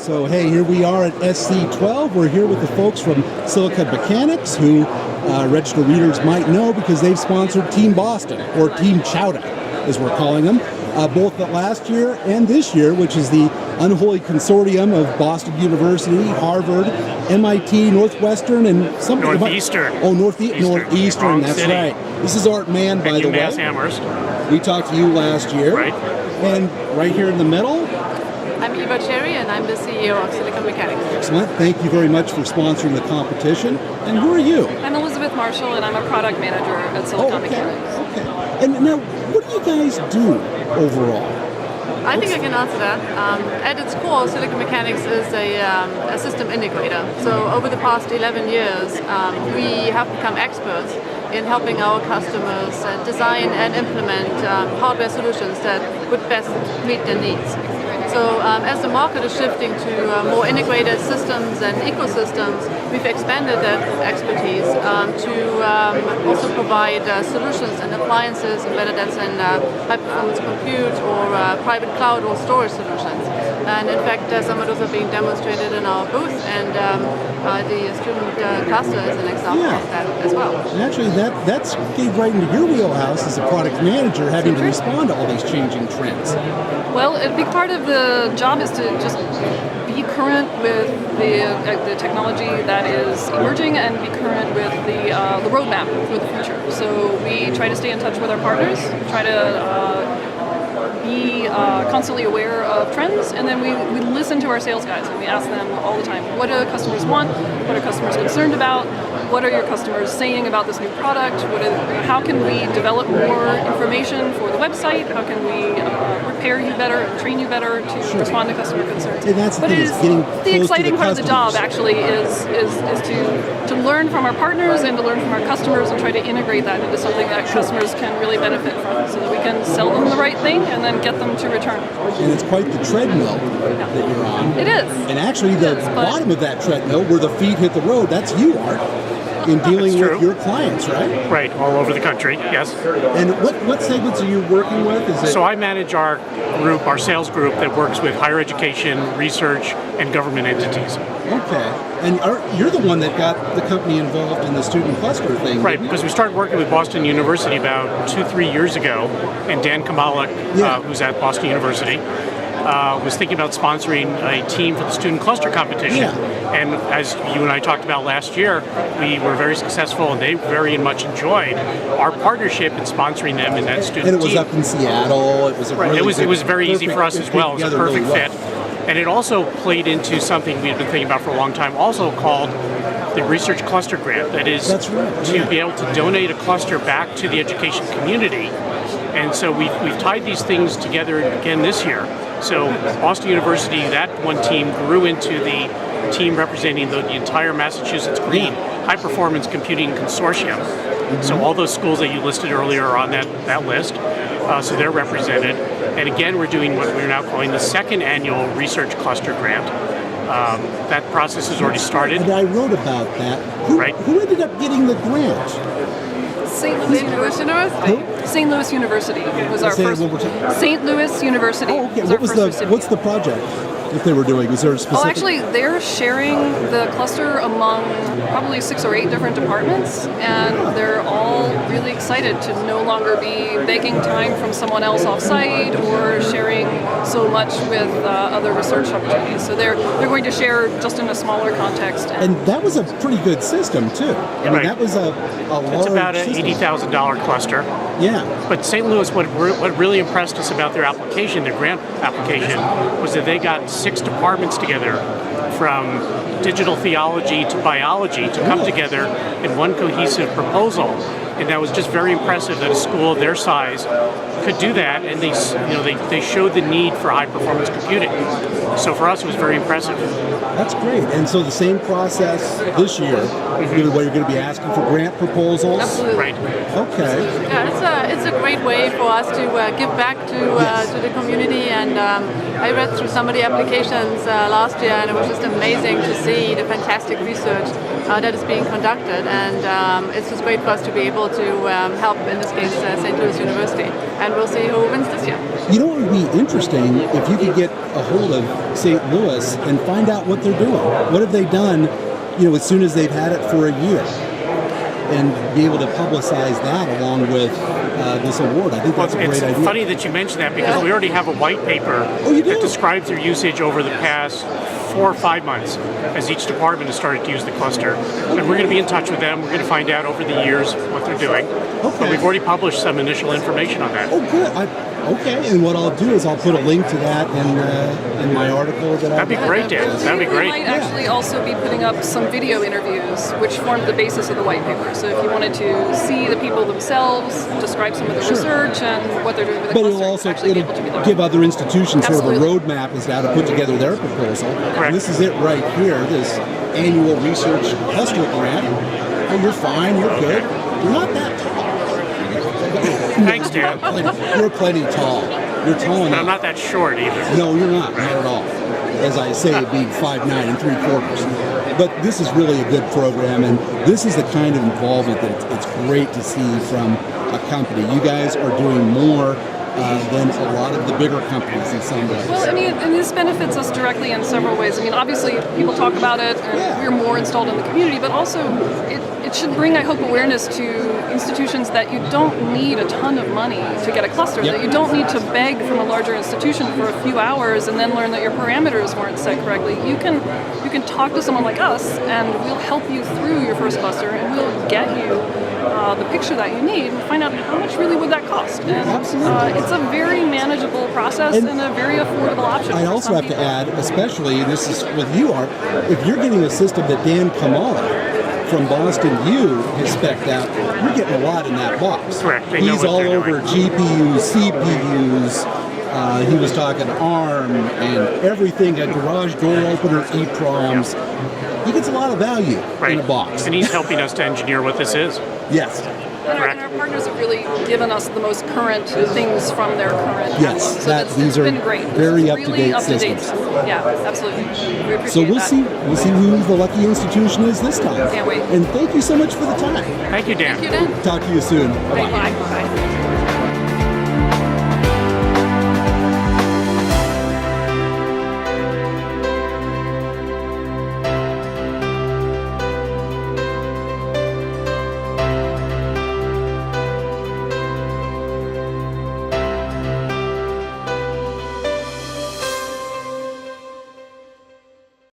So, hey, here we are at SC12. We're here with the folks from Silicon Mechanics, who registered readers might know because they've sponsored Team Boston, or Team Chowda, as we're calling them, both last year and this year, which is the unholy consortium of Boston University, Harvard, MIT, Northwestern, and something Northeastern. Northeastern, that's city. right. This is Art Mann, by the way. UMass Amherst. We talked to you last year. Right. And right here in the middle, I'm Eva Cherry, and I'm the CEO of Silicon Mechanics. excellent. Thank you very much for sponsoring the competition. And who are you? I'm Elizabeth Marshall, and I'm a product manager at Silicon Mechanics. Okay. And now, what do you guys do overall? I think I can answer that. At its core, Silicon Mechanics is a system integrator. So over the past 11 years, we have become experts in helping our customers design and implement hardware solutions that would best meet their needs. So as the market is shifting to more integrated systems and ecosystems, we've expanded that expertise to also provide solutions and appliances, whether that's in high-performance compute or private cloud or storage solutions. And in fact, some of those are being demonstrated in our booth, and the student cluster is an example of that as well. And actually, that's gave right into your wheelhouse as a product manager, having to respond to all these changing trends. Well, a big part of the job is to just be current with the technology that is emerging and be current with the roadmap for the future. So we try to stay in touch with our partners, try to be constantly aware of trends, and then we listen to our sales guys and we ask them all the time, what do customers want, what are customers concerned about, what are your customers saying about this new product, how can we develop more information for the website, how can we prepare you better and train you better to respond to customer concerns. And that's the thing, But getting the exciting part of the job actually is to learn from our partners and to learn from our customers and try to integrate that into something that customers can really benefit from, so that we can sell them the right thing and then get them to return. And it's quite the treadmill that you're on. It is. And actually, the bottom of that treadmill, where the feet hit the road, that's you, Art, in dealing with your clients, right? Right, all over the country, yes. And what segments are you working with? Is it? So I manage our group, our sales group, that works with higher education, research, and government entities. Okay. And you're the one that got the company involved in the student cluster thing. Right, because we started working with Boston University about 2-3 years ago, and Dan Kamalik, who's at Boston University, was thinking about sponsoring a team for the student cluster competition. Yeah. And as you and I talked about last year, we were very successful, and they very much enjoyed our partnership in sponsoring them in that student team. And it was up in Seattle. It was a really it was very easy for us as well. It was a perfect really fit. And it also played into something we had been thinking about for a long time, also called the Research Cluster Grant. That is to be able to donate a cluster back to the education community. And so we've tied these things together again this year. So Boston University, that one team grew into the team representing the entire Massachusetts Green High Performance Computing Consortium. So all those schools that you listed earlier are on that list. So they're represented. And again, we're doing what we're now calling the second annual Research Cluster Grant. That process has already started. And I wrote about that. Who ended up getting the grant? St. Louis University. St. Louis University was our first. St. Louis University. Oh, okay. What's the project that they were doing? Was there a specific? Oh, actually, they're sharing the cluster among probably 6 or 8 different departments, and they're all really excited to no longer be begging time from someone else off-site or sharing so much with other research opportunities. So they're going to share just in a smaller context. And that was a pretty good system too. I mean, that was a large It's about an system. $80,000 cluster. Yeah. But St. Louis, what really impressed us about their application, their grant application, was that they got 6 departments together, from digital theology to biology, to come together in one cohesive proposal. And that was just very impressive that a school of their size could do that, and they showed the need for high performance computing. So for us, it was very impressive. That's great. And so the same process this year, where you're going to be asking for grant proposals. Absolutely. Right. Okay. Yeah, it's a great way for us to give back to the community and I read through some of the applications last year, and it was just amazing to see the fantastic research that is being conducted, and it's just great for us to be able to help, in this case, St. Louis University, and we'll see who wins this year. You know what would be interesting if you could get a hold of St. Louis and find out what they're doing. What have they done, as soon as they've had it for a year, and be able to publicize that along with this award. I think that's a great idea. It's funny that you mentioned that because we already have a white paper that describes their usage over the past 4 or 5 months as each department has started to use the cluster. And we're going to be in touch with them. We're going to find out over the years what they're doing. Okay. But we've already published some initial information on that. Oh, good. Okay, and what I'll do is I'll put a link to that in my article. That'd be great, Dan. That'd be great. We might actually also be putting up some video interviews, which formed the basis of the white paper. So if you wanted to see the people themselves, describe some of the research and what they're doing with the cluster, it'll give other institutions sort of a roadmap as to how to put together their proposal. Correct. And this is it right here, this annual research cluster grant. Oh, you're fine, you're good. You're not that tall. Thanks, Dan. You're plenty tall. You're tall enough. But I'm not that short either. No, you're not at all. As I say, being 5'9" and 3/4. But this is really a good program, and this is the kind of involvement that it's great to see from a company. You guys are doing more than a lot of the bigger companies in some ways. Well, I mean, and this benefits us directly in several ways. I mean, obviously, people talk about it, and we're more installed in the community, but also it should bring, I hope, awareness to institutions that you don't need a ton of money to get a cluster, that you don't need to beg from a larger institution for a few hours and then learn that your parameters weren't set correctly. You can talk to someone like us, and we'll help you through your first cluster, and we'll get you the picture that you need and find out how much really would that cost. And it's a very manageable process and a very affordable option. I also have to add, especially, and this is with you, Art, if you're getting a system that Dan Kamala from Boston U has spec'd out, you're getting a lot in that box. Correct. He's all over GPUs, CPUs. He was talking ARM and everything, a garage door opener, EEPROMs. He gets a lot of value in a box. And he's helping us to engineer what this is. Yes. And our partners have really given us the most current things from their current Yes, so these are been great. very really up-to-date systems. Yeah, absolutely. We appreciate So we'll that. see who the lucky institution is this time. Can't wait. And thank you so much for the time. Thank you, Dan. Thank you, Dan. Talk to you soon. Bye.